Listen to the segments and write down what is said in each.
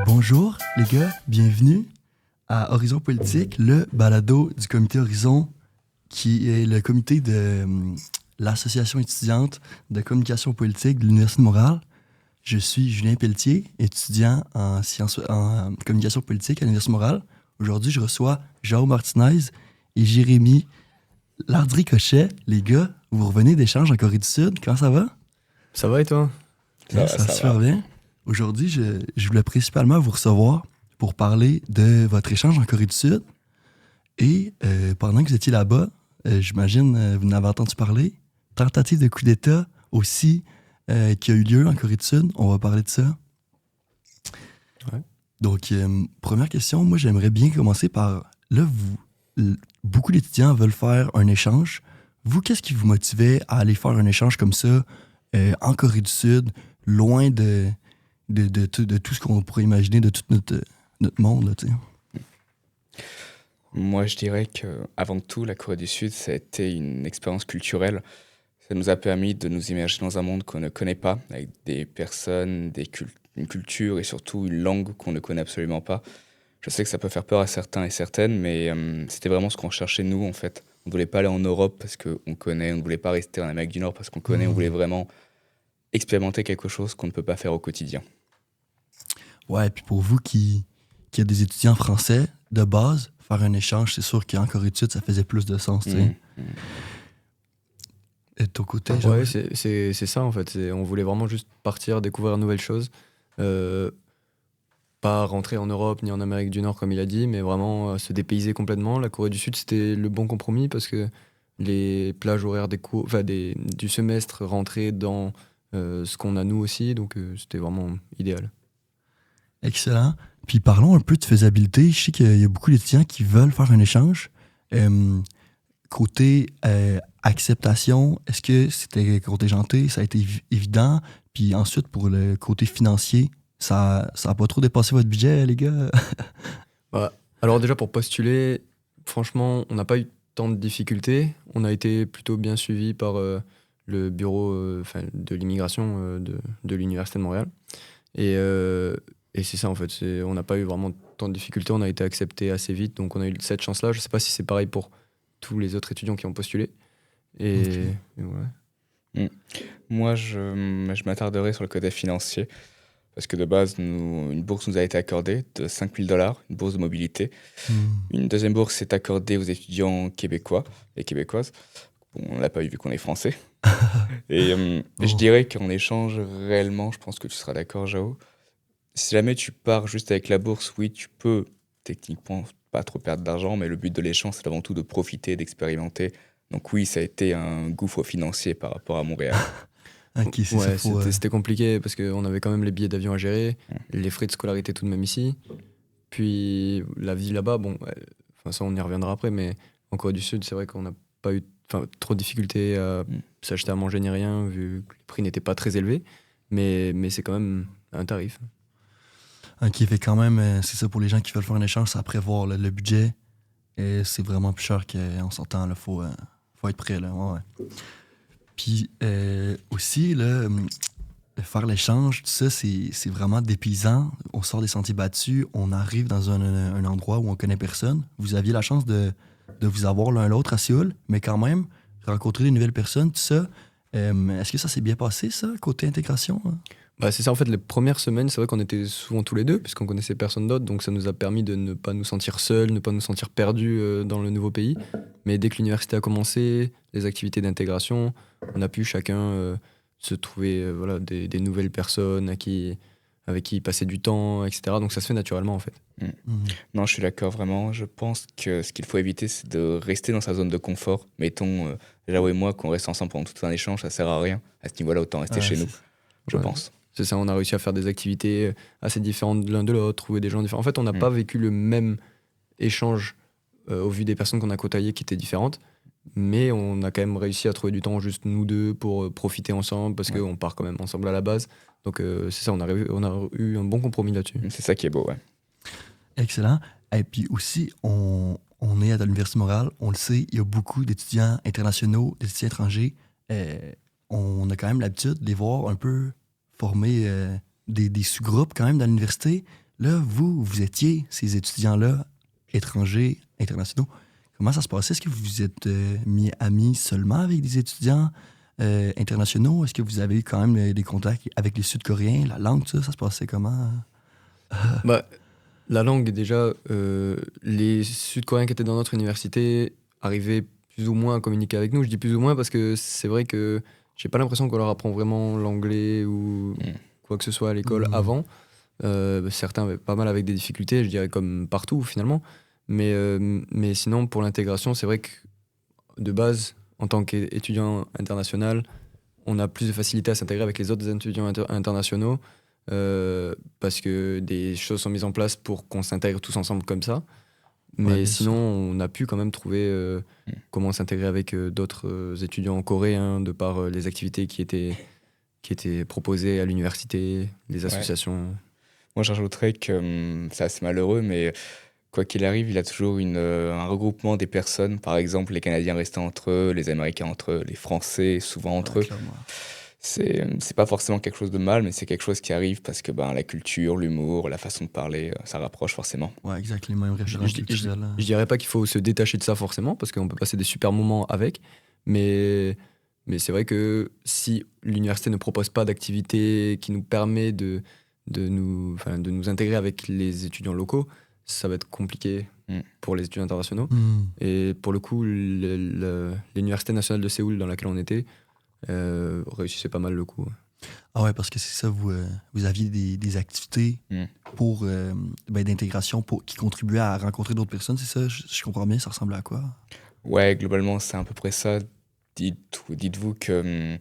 Bonjour les gars, bienvenue à Horizon Politique, le balado du comité Horizon, qui est le comité de l'association étudiante de communication politique de l'Université de Montréal. Je suis Julien Pelletier, étudiant en communication politique à l'Université de Montréal. Aujourd'hui, je reçois Jérôme Martinez et Jérémy Lardry-Cochet. Les gars, vous revenez d'échange en Corée du Sud, comment ça va? Ça va et toi? Ça va super bien. Aujourd'hui, je voulais principalement vous recevoir pour parler de votre échange en Corée du Sud. Et pendant que vous étiez là-bas, j'imagine, vous en avez entendu parler, tentative de coup d'État aussi qui a eu lieu en Corée du Sud. On va parler de ça. Ouais. Donc, première question, moi, j'aimerais bien commencer par, là, beaucoup d'étudiants veulent faire un échange. Vous, qu'est-ce qui vous motivait à aller faire un échange comme ça en Corée du Sud, loin de tout ce qu'on pourrait imaginer, de tout notre monde, là, tu sais? Moi, je dirais qu'avant tout, la Corée du Sud, ça a été une expérience culturelle. Ça nous a permis de nous immerger dans un monde qu'on ne connaît pas, avec des personnes, une culture et surtout une langue qu'on ne connaît absolument pas. Je sais que ça peut faire peur à certains et certaines, mais c'était vraiment ce qu'on cherchait nous, en fait. On ne voulait pas aller en Europe parce qu'on connaît, on ne voulait pas rester en Amérique du Nord parce qu'on connaît, on voulait vraiment expérimenter quelque chose qu'on ne peut pas faire au quotidien. Ouais, puis pour vous qui êtes des étudiants français, de base, faire un échange, c'est sûr qu'en Corée du Sud, ça faisait plus de sens, tu sais. Et de ton côté, genre... Ouais, c'est ça en fait. On voulait vraiment juste partir, découvrir de nouvelles choses. Pas rentrer en Europe ni en Amérique du Nord comme il a dit, mais vraiment se dépayser complètement. La Corée du Sud, c'était le bon compromis parce que les plages horaires des cours, du semestre rentraient dans ce qu'on a nous aussi, donc c'était vraiment idéal. Excellent. Puis parlons un peu de faisabilité. Je sais qu'il y a beaucoup d'étudiants qui veulent faire un échange. Côté acceptation, est-ce que c'était contingenté? Ça a été évident? Puis ensuite, pour le côté financier, ça a pas trop dépassé votre budget, les gars? Alors déjà, pour postuler, franchement, on n'a pas eu tant de difficultés. On a été plutôt bien suivis par le bureau de l'immigration de l'Université de Montréal. Et c'est ça, en fait. On n'a pas eu vraiment tant de difficultés. On a été accepté assez vite. Donc, on a eu cette chance-là. Je ne sais pas si c'est pareil pour tous les autres étudiants qui ont postulé. Et voilà. Moi, je m'attarderai sur le côté financier. Parce que de base, une bourse nous a été accordée de $5 000, une bourse de mobilité. Une deuxième bourse est accordée aux étudiants québécois et québécoises. Bon, on ne l'a pas eu vu qu'on est français. Et je dirais qu'en échange, réellement, je pense que tu seras d'accord, Jao. Si jamais tu pars juste avec la bourse, oui, tu peux techniquement pas trop perdre d'argent, mais le but de l'échange, c'est avant tout de profiter, d'expérimenter. Donc oui, ça a été un gouffre financier par rapport à Montréal. Ok, c'est Ouais, ça. c'était compliqué parce qu'on avait quand même les billets d'avion à gérer, les frais de scolarité tout de même ici. Puis la vie là-bas, ça on y reviendra après, mais en Corée du Sud, c'est vrai qu'on n'a pas eu trop de difficultés à s'acheter à manger ni rien, vu que les prix n'étaient pas très élevés. Mais c'est quand même un tarif. Ok, fait quand même, c'est ça pour les gens qui veulent faire un échange, c'est à prévoir le budget. Et c'est vraiment plus cher qu'on s'entend, là. Faut être prêt, là. Ouais. Puis aussi, là, faire l'échange, tout ça, c'est vraiment dépaysant. On sort des sentiers battus, on arrive dans un endroit où on connaît personne. Vous aviez la chance de vous avoir l'un l'autre à Séoul, mais quand même, rencontrer des nouvelles personnes, tout ça. Est-ce que ça s'est bien passé, ça, côté intégration? Hein? C'est ça, en fait, les premières semaines, c'est vrai qu'on était souvent tous les deux, puisqu'on connaissait personne d'autre, donc ça nous a permis de ne pas nous sentir seuls, ne pas nous sentir perdus dans le nouveau pays. Mais dès que l'université a commencé, les activités d'intégration, on a pu chacun se trouver des nouvelles personnes avec qui passer du temps, etc. Donc ça se fait naturellement, en fait. Non, je suis d'accord, vraiment. Je pense que ce qu'il faut éviter, c'est de rester dans sa zone de confort. Mettons, Jao et moi, qu'on reste ensemble pendant tout un échange, ça sert à rien. À ce niveau-là, autant rester chez nous, je pense. C'est ça, on a réussi à faire des activités assez différentes de l'un de l'autre, trouver des gens différents. En fait, on n'a pas vécu le même échange au vu des personnes qu'on a côtoyées qui étaient différentes, mais on a quand même réussi à trouver du temps juste nous deux pour profiter ensemble, parce qu'on part quand même ensemble à la base. Donc c'est ça, on a eu un bon compromis là-dessus. C'est ça qui est beau, ouais. Excellent. Et puis aussi, on est à l'Université de Montréal, on le sait, il y a beaucoup d'étudiants internationaux, d'étudiants étrangers. On a quand même l'habitude de les voir un peu formés des sous-groupes quand même dans l'université. Là, vous étiez ces étudiants-là, étrangers, internationaux. Comment ça se passait? Est-ce que vous vous êtes mis amis seulement avec des étudiants internationaux? Est-ce que vous avez eu quand même des contacts avec les Sud-Coréens? La langue, tout ça, ça se passait comment? Bah, la langue, déjà, les Sud-Coréens qui étaient dans notre université arrivaient plus ou moins à communiquer avec nous. Je dis plus ou moins parce que c'est vrai que j'ai pas l'impression qu'on leur apprend vraiment l'anglais ou quoi que ce soit à l'école avant. Certains avaient pas mal avec des difficultés, je dirais comme partout finalement. Mais sinon, pour l'intégration, c'est vrai que de base, en tant qu'étudiant international, on a plus de facilité à s'intégrer avec les autres étudiants internationaux parce que des choses sont mises en place pour qu'on s'intègre tous ensemble comme ça. Mais bien sinon, sûr. on a pu quand même trouver comment s'intégrer avec d'autres étudiants coréens de par les activités qui étaient proposées à l'université, les associations. Moi, j'ajouterais que c'est assez malheureux, mais quoi qu'il arrive, il y a toujours un regroupement des personnes. Par exemple, les Canadiens restant entre eux, les Américains entre eux, les Français souvent entre eux. Clairement. C'est pas forcément quelque chose de mal, mais c'est quelque chose qui arrive parce que la culture, l'humour, la façon de parler, ça rapproche forcément. Ouais, exact, les mêmes références culturelles. Je dirais pas qu'il faut se détacher de ça forcément, parce qu'on peut passer des super moments avec, mais c'est vrai que si l'université ne propose pas d'activité qui nous permet de nous intégrer avec les étudiants locaux, ça va être compliqué pour les étudiants internationaux. Et pour le coup, l'Université nationale de Séoul dans laquelle on était réussissait pas mal le coup. Ah ouais, parce que c'est ça, vous aviez des activités pour d'intégration qui contribuaient à rencontrer d'autres personnes, c'est ça? Je comprends bien, ça ressemble à quoi? Ouais, globalement, c'est à peu près ça. Dites-vous que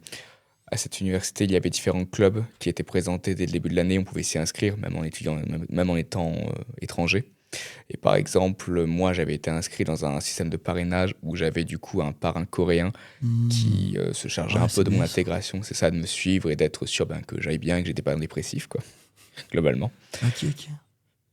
à cette université, il y avait différents clubs qui étaient présentés dès le début de l'année. On pouvait s'y inscrire, même même en étant étranger. Et par exemple, moi, j'avais été inscrit dans un système de parrainage où j'avais du coup un parrain coréen qui se chargeait un peu de mon intégration. C'est ça, de me suivre et d'être sûr que j'aille bien, que j'étais pas dépressif, quoi, globalement. Ok.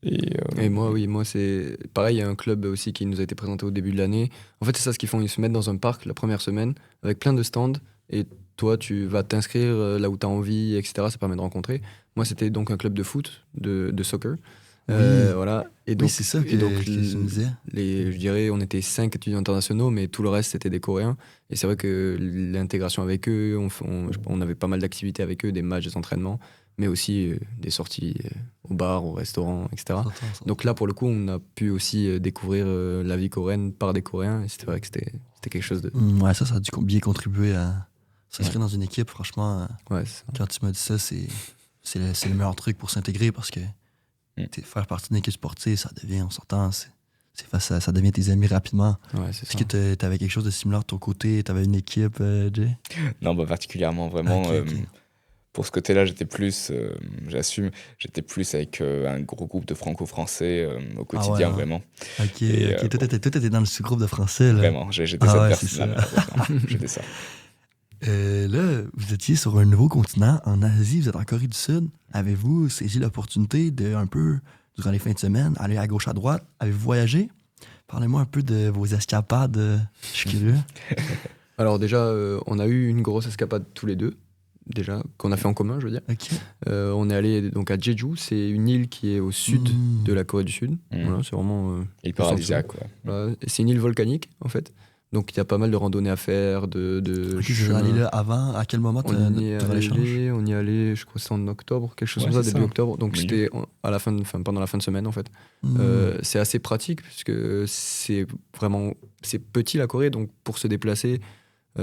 Et moi c'est pareil, il y a un club aussi qui nous a été présenté au début de l'année. En fait, c'est ça ce qu'ils font, ils se mettent dans un parc la première semaine avec plein de stands et toi tu vas t'inscrire là où tu as envie, etc. Ça permet de rencontrer. Moi, c'était donc un club de foot, de soccer. Voilà. Et donc, oui, c'est ça que tu me disais. Je dirais, on était 5 étudiants internationaux, mais tout le reste, c'était des Coréens. Et c'est vrai que l'intégration avec eux, on avait pas mal d'activités avec eux, des matchs, des entraînements, mais aussi des sorties au bar, au restaurant, etc. Donc là, pour le coup, on a pu aussi découvrir la vie coréenne par des Coréens. Et c'était vrai que c'était quelque chose de... Ouais, ça a dû bien contribuer à s'inscrire dans une équipe. Franchement, quand tu m'as dit ça, c'est le meilleur truc pour s'intégrer parce que faire partie d'une équipe sportive, ça devient, on s'entend, ça devient tes amis rapidement. Ouais, Est-ce que tu avais quelque chose de similaire de ton côté? Tu avais une équipe, Jay? Non, particulièrement, vraiment. Ok. Pour ce côté-là, j'étais plus avec un gros groupe de franco-français au quotidien, vraiment. Ok, toi, t'étais dans le sous-groupe de français, là. Vraiment, j'étais cette personne-là. J'étais ça. Là, vous étiez sur un nouveau continent, en Asie, vous êtes en Corée du Sud. Avez-vous saisi l'opportunité de, un peu, durant les fins de semaine, aller à gauche, à droite? Avez-vous voyagé? Parlez-moi un peu de vos escapades, je suis curieux. Alors déjà, on a eu une grosse escapade tous les deux, déjà, qu'on a fait en commun, je veux dire. Ok. On est allé donc à Jeju, c'est une île qui est au sud de la Corée du Sud. Voilà, c'est vraiment... île paradisiaque, quoi. Voilà, c'est une île volcanique, en fait. Donc il y a pas mal de randonnées à faire, de Vous allez là avant, à quel moment on y est allé, je crois que c'est en octobre, quelque chose comme ça, début octobre. Donc c'était pendant la fin de semaine, en fait. C'est assez pratique, puisque c'est petit la Corée, donc pour se déplacer,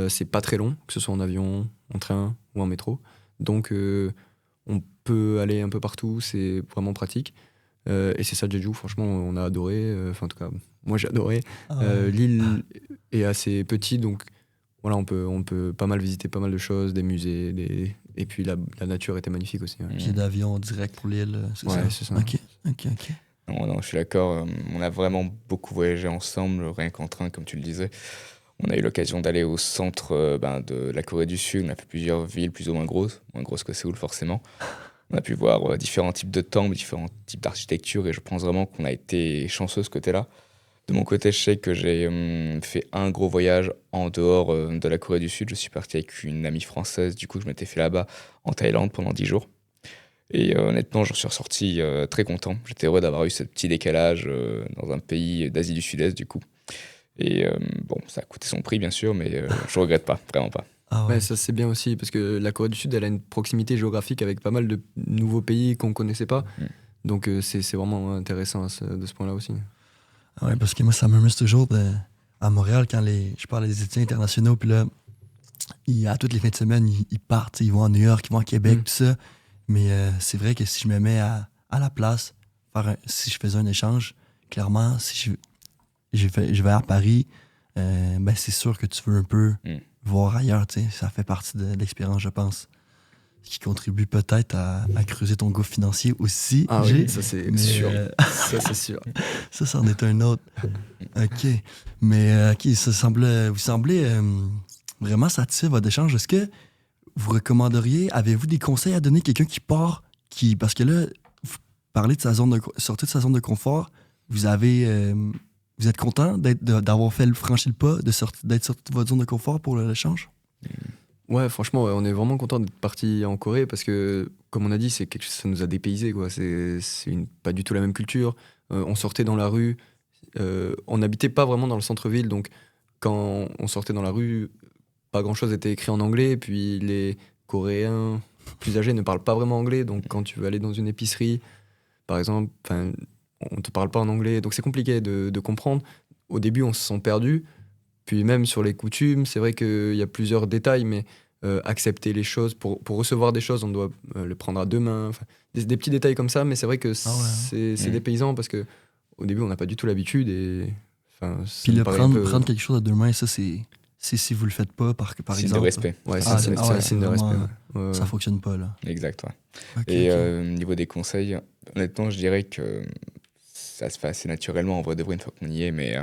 c'est pas très long, que ce soit en avion, en train ou en métro. Donc on peut aller un peu partout, c'est vraiment pratique. Et c'est ça, Jeju, franchement, on a adoré. En tout cas, moi j'ai adoré. L'île est assez petite, donc voilà, on peut pas mal visiter pas mal de choses, des musées, et puis la nature était magnifique aussi. Ouais. Pied d'avion direct pour l'île, c'est ça? C'est ça. Ok. Non, je suis d'accord. On a vraiment beaucoup voyagé ensemble, rien qu'en train, comme tu le disais. On a eu l'occasion d'aller au centre de la Corée du Sud. On a fait plusieurs villes plus ou moins grosses que Séoul forcément. On a pu voir différents types de temples, différents types d'architecture, et je pense vraiment qu'on a été chanceux de ce côté-là. De mon côté, je sais que j'ai fait un gros voyage en dehors de la Corée du Sud. Je suis parti avec une amie française, du coup je m'étais fait là-bas en Thaïlande pendant 10 jours. Et honnêtement, j'en suis ressorti très content. J'étais heureux d'avoir eu ce petit décalage dans un pays d'Asie du Sud-Est, du coup. Et bon, ça a coûté son prix, bien sûr, mais je regrette pas, vraiment pas. Ah Ouais, ouais. ça c'est bien aussi, parce que la Corée du Sud, elle a une proximité géographique avec pas mal de nouveaux pays qu'on connaissait pas. Mm. Donc c'est vraiment intéressant de ce point-là aussi. Ah ouais, parce que moi, ça m'amuse toujours à Montréal quand je parle des étudiants internationaux, puis là, à toutes les fins de semaine, ils partent, ils vont à New York, ils vont à Québec, Mm. tout ça. Mais c'est vrai que si je me mets à la place, si je faisais un échange, clairement, si je vais à Paris, ben c'est sûr que tu veux un peu Mm. voir ailleurs, tu sais. Ça fait partie de l'expérience, je pense. Ce qui contribue peut-être à creuser ton gouffre financier aussi. Ah J'ai- oui, ça c'est mais, sûr. Ça c'est sûr. ça, c'en est un autre. OK. Mais OK, vous semblez vraiment satisfait de votre échange. Est-ce que vous recommanderiez, avez-vous des conseils à donner à quelqu'un qui part, parce que là, vous parlez de sortir de sa zone de confort, vous êtes content d'avoir franchi le pas, d'être sorti de votre zone de confort pour l'échange? Ouais, franchement, ouais, on est vraiment content d'être parti en Corée parce que, comme on a dit, ça nous a dépaysé, quoi. Pas du tout la même culture. On sortait dans la rue, on n'habitait pas vraiment dans le centre-ville, donc quand on sortait dans la rue, pas grand-chose était écrit en anglais. Puis les Coréens plus âgés ne parlent pas vraiment anglais, donc quand tu veux aller dans une épicerie, par exemple, on te parle pas en anglais, donc c'est compliqué de comprendre. Au début, on se sent perdu. Puis même sur les coutumes, c'est vrai qu'il y a plusieurs détails, mais accepter les choses, pour recevoir des choses, on doit les prendre à deux mains. Enfin, des petits détails comme ça, mais c'est vrai que Ah ouais, hein. c'est dépaysant parce que au début, on n'a pas du tout l'habitude. Et ça Puis me paraît un peu... prendre quelque chose à deux mains, ça, c'est si vous le faites pas, par Signe exemple. de respect. Ouais, Ah, c'est ah ouais, un signe de vraiment, respect. Ouais. Ouais, Ça ouais. fonctionne pas, là. Exact, ouais. OK, Et OK. niveau des conseils, honnêtement, je dirais que ça se fait assez naturellement en vrai de vrai une fois qu'on y est, mais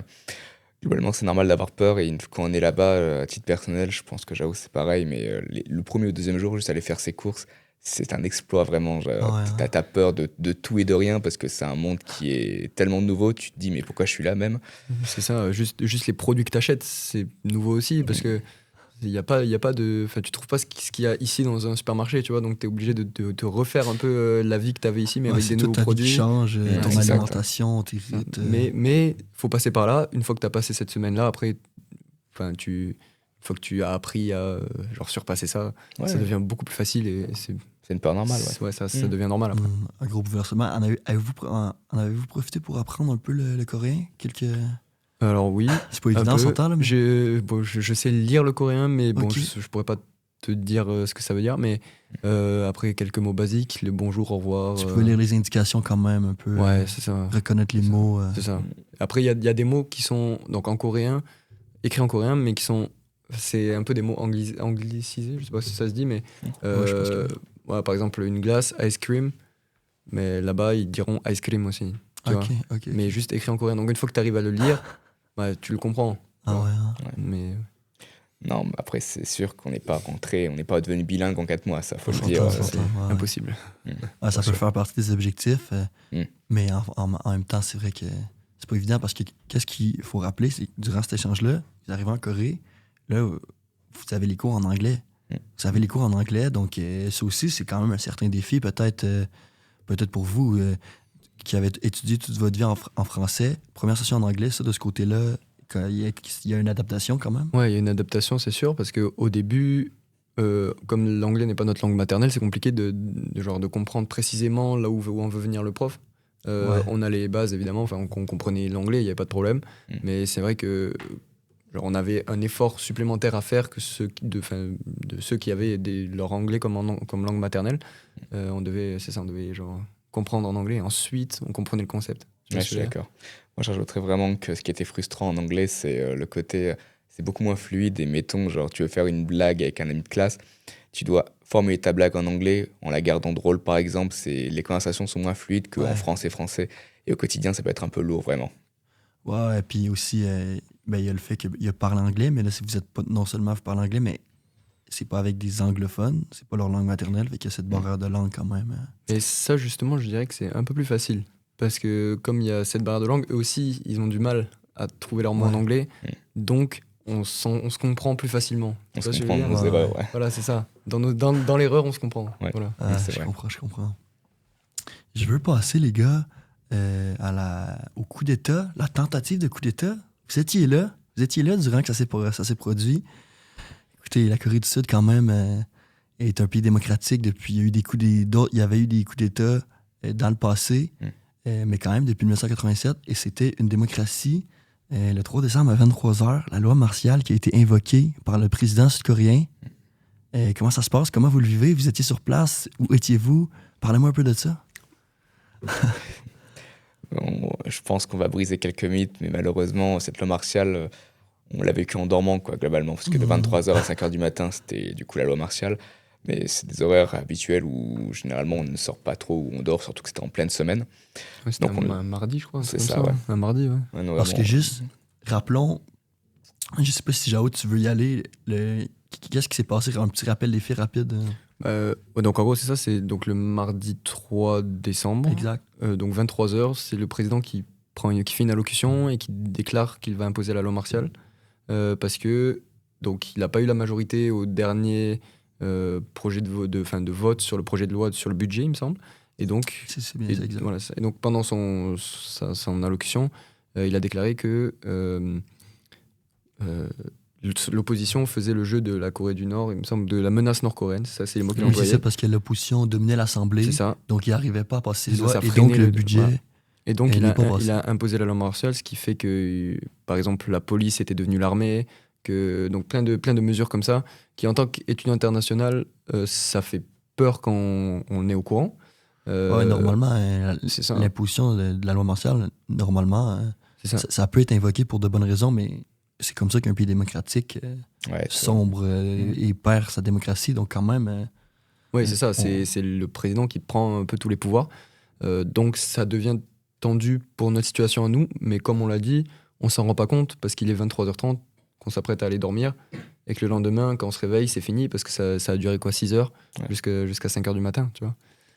globalement, c'est normal d'avoir peur. Et quand on est là-bas, à titre personnel, je pense que j'avoue, c'est pareil, mais le premier ou deuxième jour, juste aller faire ses courses, c'est un exploit vraiment. Ah ouais, hein. T'as peur de tout et de rien parce que c'est un monde qui est tellement nouveau, tu te dis, mais pourquoi je suis là même? C'est ça, juste les produits que tu achètes, c'est nouveau aussi parce que il y a pas de... Enfin, tu trouves pas ce qu'il y a ici dans un supermarché, tu vois, donc tu es obligé de te refaire un peu la vie que tu avais ici, mais Ouais, avec c'est des toute nouveaux ta vie qui produits. change, ton exact. alimentation, tes Hein, rites. mais faut passer par là. Une fois que tu as passé cette semaine-là, après, une fois que tu as appris à genre surpasser ça, Ouais, ça devient beaucoup plus facile et c'est une peur normale, ouais. ouais, ça Mm. devient normal après. Un gros bouleversement. En avez-vous profité pour apprendre un peu le coréen? Alors oui, C'est pas un évident, on peu. s'entend, là, mais... Je sais lire le coréen, mais bon, Ok. je pourrais pas te dire ce que ça veut dire, mais après quelques mots basiques, le bonjour, au revoir. Tu peux lire les indications quand même, un peu. Ouais, c'est ça. Reconnaître les C'est ça. mots. C'est ça. Après, il y a des mots qui sont donc en coréen, écrits en coréen, mais qui sont. C'est un peu des mots anglicisés, je sais pas si ça se dit, mais. Ouais, je pense que oui. Ouais, par exemple, une glace, ice cream, mais là-bas, ils diront ice cream aussi. Tu vois. Ok. Mais juste écrit en coréen. Donc, une fois que tu arrives à le lire, ouais, tu le comprends. Ah ouais, hein. Mais. Non, mais après, c'est sûr qu'on n'est pas rentré, on n'est pas devenu bilingue en 4 mois, ça, faut le J'entends, dire. j'entends. C'est- Ouais. Impossible. Ouais, ça peut faire partie des objectifs, Mm. mais en même temps, c'est vrai que c'est pas évident parce que qu'est-ce qu'il faut rappeler, c'est que durant cet échange-là, vous arrivez en Corée, là, vous avez les cours en anglais. Mm. Vous avez les cours en anglais, donc ça aussi, c'est quand même un certain défi, peut-être pour vous qui avez étudié toute votre vie en français. Première session en anglais, ça, de ce côté-là, il y a une adaptation quand même. Ouais, il y a une adaptation, c'est sûr, parce qu'au début, comme l'anglais n'est pas notre langue maternelle, c'est compliqué de comprendre précisément là où on veut venir le prof. Ouais. On a les bases, évidemment, on comprenait l'anglais, il n'y avait pas de problème. Mm. Mais c'est vrai que on avait un effort supplémentaire à faire que de ceux qui avaient leur anglais comme langue maternelle. On devait comprendre en anglais. Ensuite, on comprenait le concept. Ouais, je suis d'accord. Moi, je rajouterais vraiment que ce qui était frustrant en anglais, c'est le côté. C'est beaucoup moins fluide. Et mettons, genre, tu veux faire une blague avec un ami de classe, tu dois formuler ta blague en anglais en la gardant drôle, par exemple. Les conversations sont moins fluides qu'en Ouais. français. Et au quotidien, ça peut être un peu lourd, vraiment. Ouais, et puis aussi, il y a le fait qu'il parle anglais, mais là, si vous êtes pas, non seulement vous parlez anglais, mais c'est pas avec des anglophones, c'est pas leur langue maternelle, fait qu'il y a cette barrière de langue quand même. Et ça, justement, je dirais que c'est un peu plus facile. Parce que comme il y a cette barrière de langue, eux aussi, ils ont du mal à trouver leur mot en Ouais. anglais. Mm. Donc, on se comprend plus facilement. On Tu se vois ce que je comprend veux dans dire nos Ouais, erreurs, ouais. Voilà, c'est ça. Dans l'erreur, on se comprend. Ouais. Voilà. Oui, c'est Je vrai. comprends. Je veux passer, les gars, au coup d'État, la tentative de coup d'État. Vous étiez là durant que ça s'est produit. Écoutez, la Corée du Sud, quand même, est un pays démocratique depuis. Il y avait eu des coups d'État dans le passé, mais quand même depuis 1987, et c'était une démocratie. Le 3 décembre à 23h, la loi martiale qui a été invoquée par le président sud-coréen. Comment ça se passe? Comment vous le vivez? Vous étiez sur place? Où étiez-vous? Parlez-moi un peu de ça. Je pense qu'on va briser quelques mythes, mais malheureusement, cette loi martiale, on l'a vécu en dormant, quoi, globalement. Parce que de 23h à 5h du matin, c'était du coup la loi martiale. Mais c'est des horaires habituels où généralement on ne sort pas trop, où on dort, surtout que c'était en pleine semaine. Ouais, c'était un mardi, je crois. C'est ça, ouais. Un mardi, ouais. Ouais, non, Parce vraiment, que juste, rappelons, je sais pas si Jao, tu veux y aller. Qu'est-ce qui s'est passé? Un petit rappel des faits rapide. Ouais, donc en gros, c'est ça, c'est donc le mardi 3 décembre. Exact. Donc 23h, c'est le président qui fait une allocution et qui déclare qu'il va imposer la loi martiale. Parce que donc il n'a pas eu la majorité au dernier projet de vote sur le projet de loi sur le budget, il me semble. Et donc, C'est bien ça, exact. voilà, et donc pendant son allocution, il a déclaré que l'opposition faisait le jeu de la Corée du Nord, il me semble, de la menace nord-coréenne. Ça, c'est les mots qu'il a Oui, c'est employés. ça, parce que l'opposition dominait l'Assemblée. C'est ça. Donc, il n'arrivait pas à passer les Ça, lois. ça Et freinait donc, le budget. voilà. Et donc, Elle il n'est pas passée. a imposé la loi martiale, ce qui fait que, par exemple, la police était devenue l'armée, donc plein de mesures comme ça, qui en tant qu'étudiant international, ça fait peur quand on est au courant. Ouais, normalement, c'est ça. l'imposition de la loi martiale, normalement, C'est ça. ça peut être invoqué pour de bonnes raisons, mais c'est comme ça qu'un pays démocratique sombre et perd sa démocratie. Donc, quand même. Oui, c'est ça. C'est le président qui prend un peu tous les pouvoirs. Donc, ça devient tendu pour notre situation à nous. Mais comme on l'a dit, on s'en rend pas compte parce qu'il est 23h30, qu'on s'apprête à aller dormir. Et que le lendemain, quand on se réveille, c'est fini parce que ça a duré 6 heures jusqu'à 5h du matin, tu vois.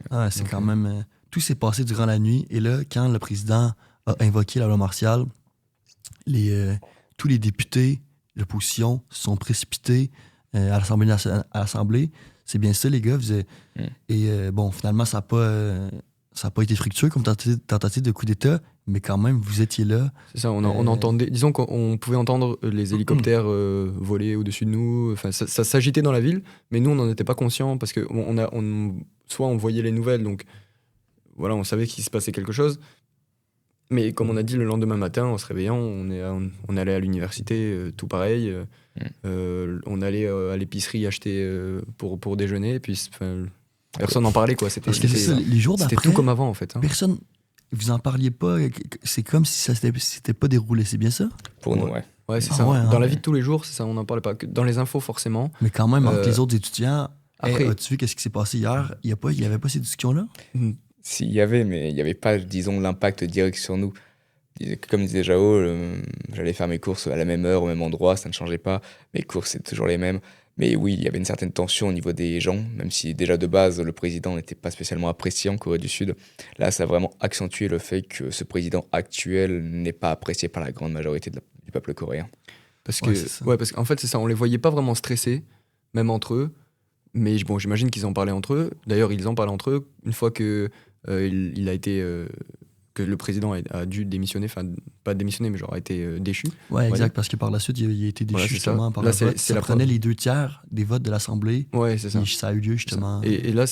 Ah, c'est quand même. Tout s'est passé durant la nuit. Et là, quand le président a invoqué la loi martiale, tous les députés de l'opposition se sont précipités à l'Assemblée nationale. C'est bien ça, les gars. Et bon, finalement, ça n'a pas été fructueux comme tentative de coup d'État, mais quand même, vous étiez là. C'est ça, on entendait. Disons qu'on pouvait entendre les hélicoptères voler au-dessus de nous. Enfin, ça s'agitait dans la ville, mais nous, on n'en était pas conscients parce que soit on voyait les nouvelles, donc voilà, on savait qu'il se passait quelque chose. Mais comme on a dit, le lendemain matin, en se réveillant, on allait à l'université, tout pareil. On allait à l'épicerie acheter pour déjeuner, et puis personne n'en parlait, quoi. Parce que les jours d'après, c'était tout comme avant, en fait. Personne, vous en parliez pas. C'est comme si ça s'était pas déroulé, c'est bien ça? Pour nous, ouais. Ouais, c'est ça. Dans la vie de tous les jours, c'est ça, on n'en parlait pas. Dans les infos, forcément. Mais quand même, entre les autres étudiants, après, as-tu vu qu'est-ce qui s'est passé hier? Il y avait pas ces discussions-là? S'il y avait, mais il n'y avait pas, disons, l'impact direct sur nous. Comme disait Jao, j'allais faire mes courses à la même heure, au même endroit, ça ne changeait pas. Mes courses, c'est toujours les mêmes. Mais oui, il y avait une certaine tension au niveau des gens, même si déjà de base, le président n'était pas spécialement apprécié en Corée du Sud. Là, ça a vraiment accentué le fait que ce président actuel n'est pas apprécié par la grande majorité du peuple coréen. Parce qu'en fait, c'est ça, on les voyait pas vraiment stressés, même entre eux. Mais bon, j'imagine qu'ils en parlaient entre eux. D'ailleurs, ils en parlaient entre eux une fois que il a été que le président a dû démissionner, enfin pas démissionner, mais genre a été déchu. Ouais, exact, parce que par la suite, il a été déchu justement par là, le vote. Ça prenait les 2/3 des votes de l'Assemblée. Ouais, c'est ça. Et ça a eu lieu justement. Et là,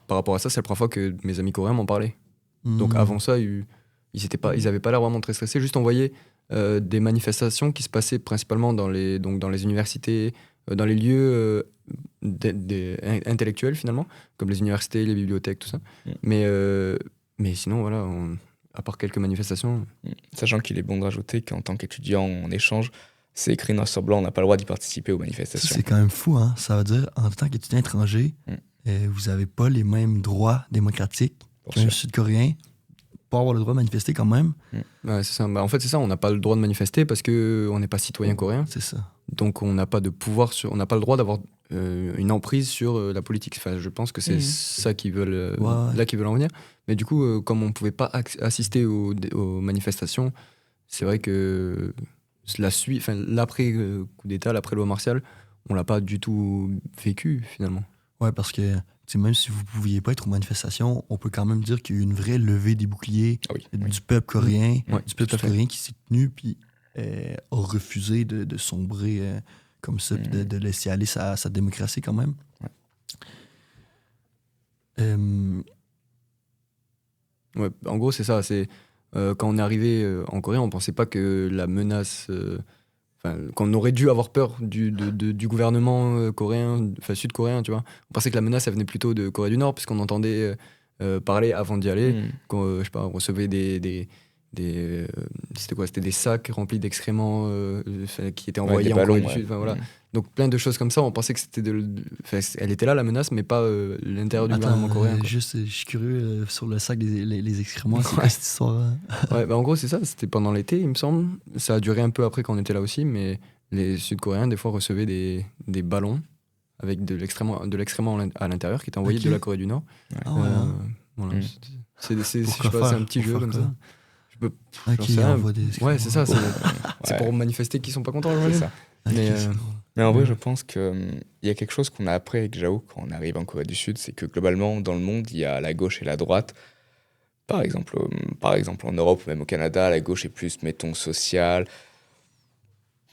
par rapport à ça, c'est la première fois que mes amis coréens m'en parlaient. Donc avant ça, ils avaient pas l'air vraiment très stressés. Juste on voyait des manifestations qui se passaient principalement dans les universités, dans les lieux intellectuels finalement, comme les universités, les bibliothèques, tout ça. Mais sinon, voilà, à part quelques manifestations. Sachant qu'il est bon de rajouter qu'en tant qu'étudiant en échange, c'est écrit noir sur blanc, on n'a pas le droit d'y participer aux manifestations. Ça, c'est quand même fou, hein? Ça veut dire, en tant qu'étudiant étranger, vous n'avez pas les mêmes droits démocratiques qu'un Sud-Coréen. Pas avoir le droit de manifester quand même. Ouais, c'est ça. En fait, c'est ça, on n'a pas le droit de manifester parce qu'on n'est pas citoyen coréen. C'est ça. Donc on n'a pas de pouvoir, on n'a pas le droit d'avoir une emprise sur la politique. Enfin, je pense que c'est ça qu'ils veulent, là qu'ils veulent en venir. Mais du coup, comme on ne pouvait pas assister aux manifestations, c'est vrai que l'après coup d'État, l'après loi martiale, on l'a pas du tout vécu finalement. Ouais, parce que même si vous ne pouviez pas être aux manifestations, on peut quand même dire qu'il y a eu une vraie levée des boucliers du peuple coréen, du peuple coréen qui s'est tenu puis a refusé de sombrer comme ça, puis de laisser aller sa démocratie quand même. Ouais, en gros, c'est ça. C'est, quand on est arrivé en Corée, on pensait pas que la menace... qu'on aurait dû avoir peur du gouvernement coréen, sud-coréen, tu vois. On pensait que la menace, elle venait plutôt de Corée du Nord, puisqu'on entendait parler avant d'y aller. Quand, je sais pas, on recevait c'était quoi? C'était des sacs remplis d'excréments qui étaient envoyés en Corée du Sud. Voilà. Donc plein de choses comme ça. On pensait que c'était elle était là, la menace, mais pas l'intérieur du gouvernement coréen. Je suis curieux sur le sac, les excréments. C'est quoi cette histoire? Ouais, en gros, c'est ça. C'était pendant l'été, il me semble. Ça a duré un peu après quand on était là aussi, mais les Sud-Coréens, des fois, recevaient des ballons avec de l'excrément à l'intérieur qui étaient envoyés de la Corée du Nord. Voilà. C'est un petit jeu comme ça. Ouais, c'est ça. C'est pour manifester qu'ils sont pas contents. C'est ça. Mais en vrai, je pense qu'il y a quelque chose qu'on a appris avec Jao quand on arrive en Corée du Sud, c'est que globalement, dans le monde, il y a la gauche et la droite. Par exemple, en Europe ou même au Canada, la gauche est plus, mettons, sociale.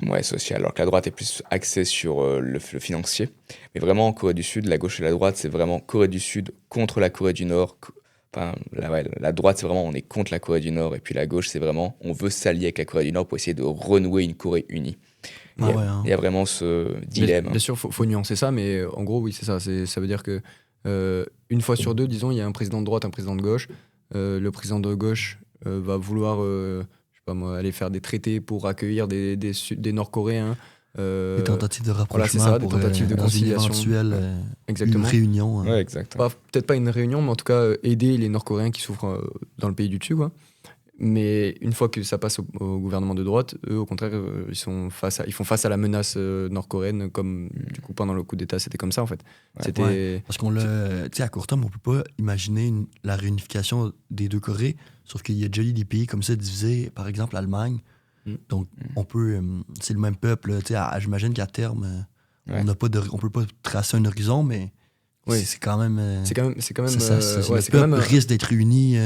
Ouais, sociale, alors que la droite est plus axée sur le financier. Mais vraiment, en Corée du Sud, la gauche et la droite, c'est vraiment Corée du Sud contre la Corée du Nord. Enfin, la droite, c'est vraiment on est contre la Corée du Nord, et puis la gauche, c'est vraiment on veut s'allier avec la Corée du Nord pour essayer de renouer une Corée unie. Il y a vraiment ce dilemme. Bien sûr, faut nuancer ça, mais en gros, oui, c'est ça. Ça veut dire que une fois sur deux, disons, il y a un président de droite, un président de gauche. Le président de gauche va vouloir, je sais pas moi, aller faire des traités pour accueillir des Nord-Coréens. Des tentatives de rapprochement, voilà, des tentatives de conciliation. Une réunion. Ouais, exactement. Peut-être pas une réunion, mais en tout cas aider les Nord-Coréens qui souffrent dans le pays du dessus, quoi. Mais une fois que ça passe au gouvernement de droite, eux, au contraire, ils font face à la menace nord-coréenne, comme du coup pendant le coup d'État, c'était comme ça en fait. Parce qu'on l'a, tu sais, à court terme, on peut pas imaginer la réunification des deux Corées, sauf qu'il y a déjà eu des pays comme ça divisés, par exemple l'Allemagne. Donc on peut, c'est le même peuple. Tu sais, j'imagine qu'à terme, on peut pas tracer un horizon, mais c'est quand même. C'est quand même. Le peuple risque d'être réuni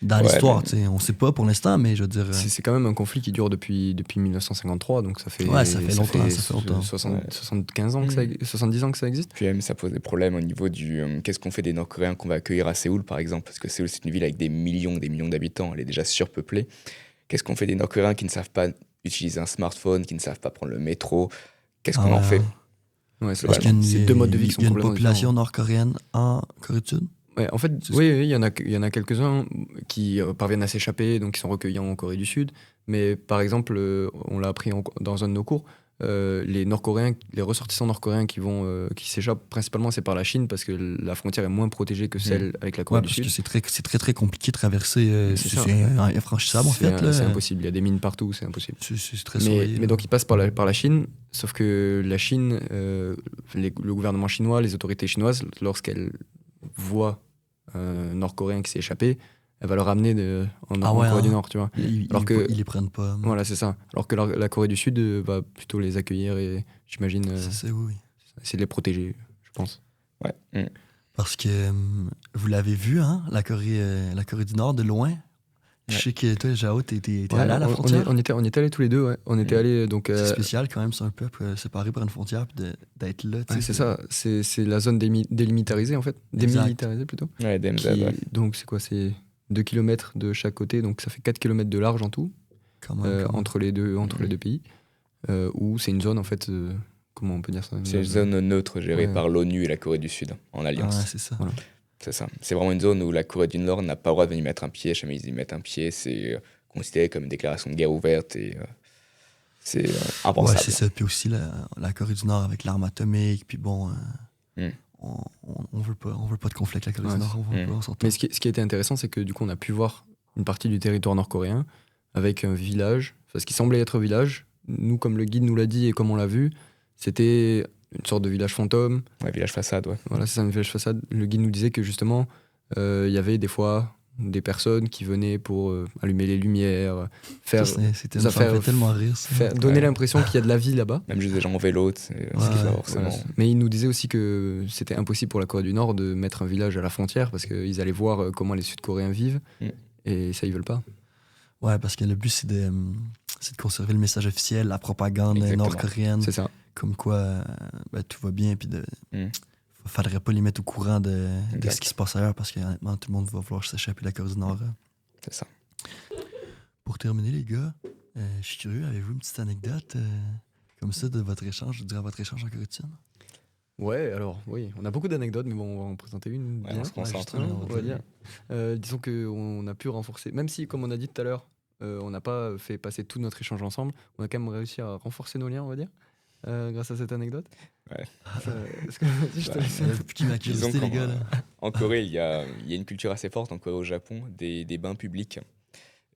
dans l'histoire. Tu sais, on sait pas pour l'instant, mais je veux dire. C'est quand même un conflit qui dure depuis 1953, donc ça fait. Ça fait longtemps. 75 ans, 70 ans que ça existe. Puis même ça pose des problèmes au niveau du qu'est-ce qu'on fait des Nord-Coréens qu'on va accueillir à Séoul, par exemple, parce que Séoul c'est une ville avec des millions d'habitants, elle est déjà surpeuplée. Qu'est-ce qu'on fait des Nord-Coréens qui ne savent pas utiliser un smartphone, qui ne savent pas prendre le métro? Qu'est-ce qu'on en fait? C'est deux modes de vie qui sont complètement différents. Il y a une population nord-coréenne en Corée du Sud? Ouais, en fait, oui, il y en a quelques-uns qui parviennent à s'échapper, donc qui sont recueillis en Corée du Sud. Mais par exemple, on l'a appris dans un de nos cours, les Nord-Coréens, les ressortissants nord-coréens qui s'échappent principalement, c'est par la Chine parce que la frontière est moins protégée que celle avec la Corée du Sud. Parce que c'est très compliqué de traverser. C'est infranchissable en fait. C'est impossible. Il y a des mines partout, c'est impossible. C'est très surveillé. Mais donc ils passent par la Chine, sauf que la Chine, le gouvernement chinois, les autorités chinoises, lorsqu'elles voient un Nord-Coréen qui s'est échappé, elle va le ramener en Corée du Nord, tu vois. Ils les prennent pas. Voilà, c'est ça. Alors que la Corée du Sud va plutôt les accueillir et j'imagine essayer de les protéger, je pense. Ouais. Parce que vous l'avez vu, hein, la Corée du Nord de loin. Je sais que toi, Jao, t'es allé à la frontière. On était allés tous les deux, ouais. On était allés donc. C'est spécial quand même, c'est un peuple séparé par une frontière, puis d'être là. C'est ça. C'est la zone délimitarisée en fait, démilitarisée plutôt. Ouais, DMZ. Donc c'est quoi, c'est 2 km de chaque côté, donc ça fait 4 km de large en tout, entre les deux pays, où c'est une zone en fait, comment on peut dire ça? C'est une zone neutre gérée par l'ONU et la Corée du Sud en alliance. Ouais, c'est ça. Voilà. C'est ça. C'est vraiment une zone où la Corée du Nord n'a pas le droit de venir mettre un pied. Jamais ils y mettent un pied, c'est considéré comme une déclaration de guerre ouverte et c'est impensable. Ouais, c'est ça. Puis aussi la Corée du Nord avec l'arme atomique, puis bon... On veut pas de conflit avec la Corée du Nord. Mais ce qui a été intéressant, c'est que du coup, on a pu voir une partie du territoire nord-coréen avec un village, ce qui semblait être un village. Nous, comme le guide nous l'a dit et comme on l'a vu, c'était une sorte de village fantôme. Ouais, village façade, ouais. Voilà, c'est ça, un village façade. Le guide nous disait que justement, il y avait des fois des personnes qui venaient pour allumer les lumières, faire, Ça me ça fait fait- tellement rire, ça. donner Ouais. l'impression qu'il y a de la vie là-bas. Même juste des gens en vélo, c'est ce qui Ouais, fait ouais. forcément. Voilà. Mais ils nous disaient aussi que c'était impossible pour la Corée du Nord de mettre un village à la frontière parce qu'ils allaient voir comment les Sud-Coréens vivent Mm. et ça, ils veulent pas. Ouais, parce que le but, c'est de conserver le message officiel, la propagande Exactement. nord-coréenne, C'est ça. comme quoi tout va bien, puis Mm. faudrait pas les mettre au courant de Exact. ce qui se passe ailleurs, parce que honnêtement, tout le monde va vouloir s'échapper de la Corée du Nord. C'est ça. Pour terminer, les gars, je suis curieux, avez-vous une petite anecdote comme ça de votre échange, durant votre échange en Corée du Sud? Ouais, alors oui, on a beaucoup d'anecdotes, mais bon, on va en présenter une. Ouais, bien, on se concentre. justement, on va dire. Disons qu'on a pu renforcer, même si, comme on a dit tout à l'heure, on n'a pas fait passer tout notre échange ensemble, on a quand même réussi à renforcer nos liens, on va dire, grâce à cette anecdote. Ouais. Est-ce que je te Ouais. laisse- Qui m'a Disons curiosité, les qu'en gars, là. en Corée, il y a une culture assez forte, en Corée au Japon, des bains publics.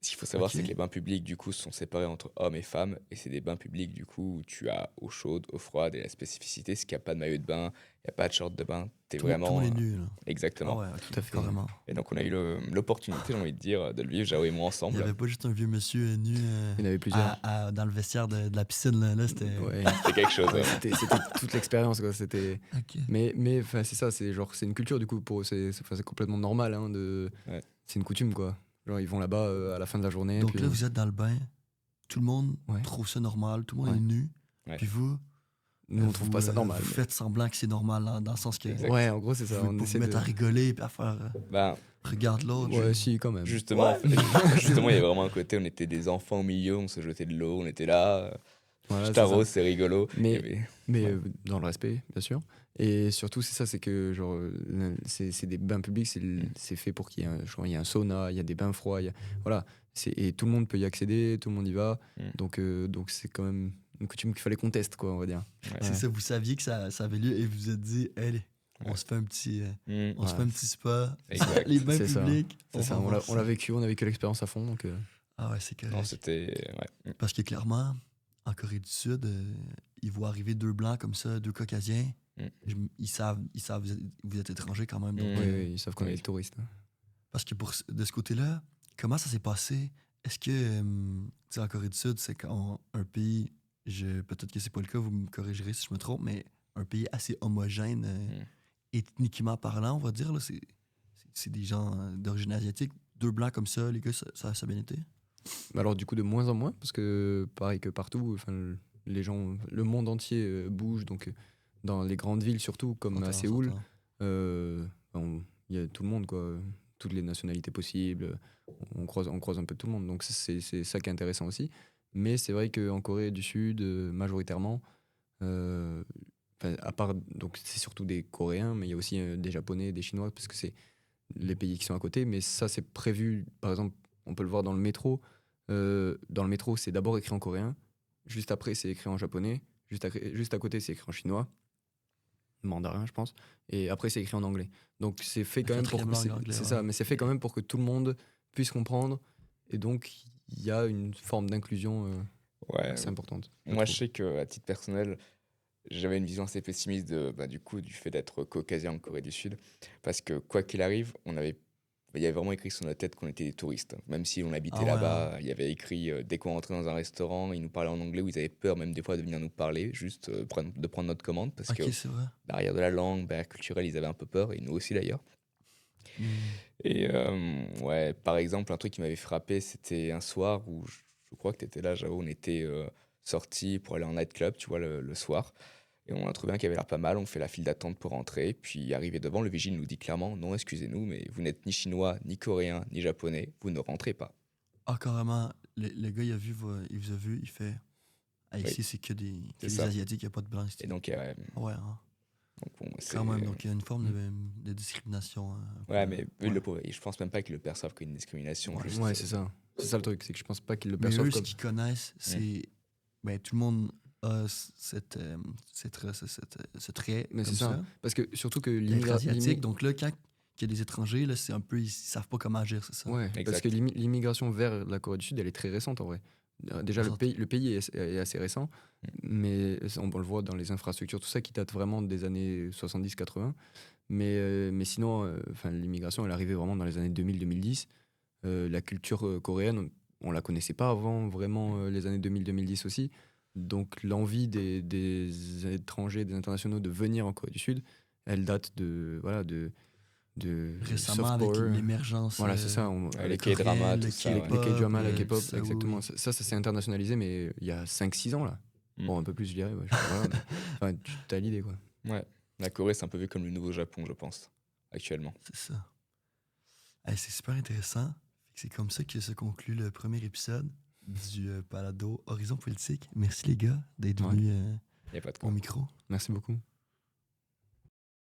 Ce qu'il faut savoir, Ok. c'est que les bains publics, du coup, sont séparés entre hommes et femmes. Et c'est des bains publics, du coup, où tu as eau chaude, eau froide. Et la spécificité, c'est qu'il n'y a pas de maillot de bain, il n'y a pas de short de bain. T'es Tout le vraiment. monde est nu, là. Exactement. Ah ouais, Tout à fait. carrément. Et donc, on a eu l'opportunité, j'ai envie de dire, de le vivre, Jao et moi, Il ensemble. n'y avait pas juste un vieux monsieur nu Il y en avait plusieurs. dans le vestiaire de la piscine, là, c'était... Ouais. C'est quelque chose. Ouais, ouais. c'était toute l'expérience, quoi. C'était. Ok. Mais enfin, c'est ça, c'est une culture du coup pour eux, c'est complètement normal, hein, Ouais. c'est une coutume quoi. Genre ils vont là-bas à la fin de la journée. Donc puis, là, vous êtes dans le bain, tout le monde Ouais. trouve ça normal, tout le monde Ouais. est nu, Ouais. puis vous, nous on trouve pas ça normal. vous faites semblant que c'est normal, hein, dans le sens que Exact. Ouais, en gros c'est ça. vous, On vous essaie mettre de. à rigoler, puis à faire Ben, regarde l'autre. Ouais, si quand même. justement, justement, il y avait vraiment un côté, on était des enfants au milieu, on se jetait de l'eau, on était là. Voilà, Juste c'est à ça. rose, c'est rigolo. Mais- Il y avait- Mais Ouais. dans le respect, bien sûr. Et surtout, c'est ça, c'est que genre, c'est des bains publics, c'est fait pour qu'il y ait il y a un sauna, il y a des bains froids, voilà. Et tout le monde peut y accéder, tout le monde y va. Mm. Donc c'est quand même une coutume qu'il fallait qu'on teste, quoi, on va dire. C'est Ouais. ça, vous saviez que ça avait lieu et vous vous êtes dit, allez, on Ouais. se fait un petit, Mm. se fait un petit spa, Exact. les bains C'est ça. publics. C'est ça, va on voir l'a vécu, on a vécu l'expérience à fond. Donc, Ah ouais, c'est correct. Non, c'était. Ouais. Parce que clairement, en Corée du Sud, ils voient arriver deux blancs comme ça, deux Caucasiens. Mm. Ils savent vous êtes étrangers quand même. Donc, Mm. oui, ils savent qu'on est Oui. des touristes. Parce que de ce côté-là, comment ça s'est passé? Est-ce que, tu sais, en Corée du Sud, c'est quand un pays, peut-être que c'est pas le cas, vous me corrigerez si je me trompe, mais un pays assez homogène, ethniquement parlant, on va dire, là, c'est des gens d'origine asiatique, deux blancs comme ça, les gars, ça a bien été? Alors du coup de moins en moins, parce que pareil que partout, enfin, les gens, le monde entier bouge, donc dans les grandes villes surtout, comme à Séoul, il y a tout le monde, quoi, toutes les nationalités possibles, on croise un peu tout le monde, donc c'est ça qui est intéressant aussi. Mais c'est vrai qu'en Corée du Sud, majoritairement, à part, donc c'est surtout des Coréens, mais il y a aussi des Japonais, des Chinois, parce que c'est les pays qui sont à côté, mais ça c'est prévu, par exemple, on peut le voir dans le métro. Dans le métro, c'est d'abord écrit en coréen, juste après, c'est écrit en japonais, juste à côté, c'est écrit en chinois, mandarin, je pense, et après, c'est écrit en anglais. Donc, c'est fait quand même pour quatrième langue anglaise, c'est ouais. ça, mais c'est fait quand même pour que tout le monde puisse comprendre, et donc, il y a une forme d'inclusion Ouais. assez importante. Moi, trouve. je sais qu'à titre personnel, j'avais une vision assez pessimiste du fait d'être caucasien en Corée du Sud. Parce que quoi qu'il arrive, il y avait vraiment écrit sur notre tête qu'on était des touristes. Même si on habitait Ah ouais, là-bas, il y avait écrit dès qu'on rentrait dans un restaurant, ils nous parlaient en anglais, ou ils avaient peur même des fois de venir nous parler, juste de prendre notre commande. Parce Ok, que c'est vrai. barrière de la langue, barrière culturelle, ils avaient un peu peur, et nous aussi d'ailleurs. Mm. Et ouais, par exemple, un truc qui m'avait frappé, c'était un soir où je crois que tu étais là, Jao, on était sortis pour aller en nightclub, tu vois, le soir. Et on a trouvé un qui avait l'air pas mal, on fait la file d'attente pour rentrer. Puis arrivé devant, le vigile nous dit clairement, non, excusez-nous, mais vous n'êtes ni chinois, ni coréen, ni japonais, vous ne rentrez pas. Ah, carrément, le gars, il vous a vu, il fait, ah, ici, c'est que des ça. Asiatiques, il n'y a pas de blancs ici. Et donc, Ouais, hein. donc bon, c'est... Quand même, donc il y a une forme de discrimination. Ouais, mais eux, ouais. je pense même pas qu'ils le perçoivent comme une discrimination. Ouais, juste, Ouais, c'est ça. C'est ça le truc, c'est que je pense pas qu'ils le Mais perçoivent eux, ce comme. qu'ils connaissent, c'est. Ben, tout le monde a ce trait. Mais comme c'est ça. Parce que surtout que D'être asiatique. Donc là, quand il y a des étrangers, là, c'est un peu. Ils savent pas comment agir, c'est ça. Ouais, Exact. parce que l'immigration vers la Corée du Sud, elle est très récente en vrai. Déjà, le pays est assez récent, mais on le voit dans les infrastructures, tout ça qui date vraiment des années 70-80. Mais sinon, l'immigration, elle est arrivée vraiment dans les années 2000-2010. La culture coréenne, on la connaissait pas avant vraiment les années 2000-2010 aussi. Donc l'envie des étrangers, des internationaux de venir en Corée du Sud, elle date de récemment soft avec power. l'émergence. Voilà, c'est ça. Les K-dramas, tout ça. Les K-dramas, la K-pop, ça, exactement. oui. Ça s'est internationalisé, mais il y a 5-6 ans là. Bon, un peu plus, je dirais. Ouais, voilà. Tu as l'idée, quoi. Ouais. La Corée, c'est un peu vu comme le nouveau Japon, je pense, actuellement. C'est ça. C'est super intéressant. C'est comme ça que se conclut le premier épisode du Palado Horizon Politique. Merci les gars d'être venus Y a pas de au quoi. micro. Merci beaucoup.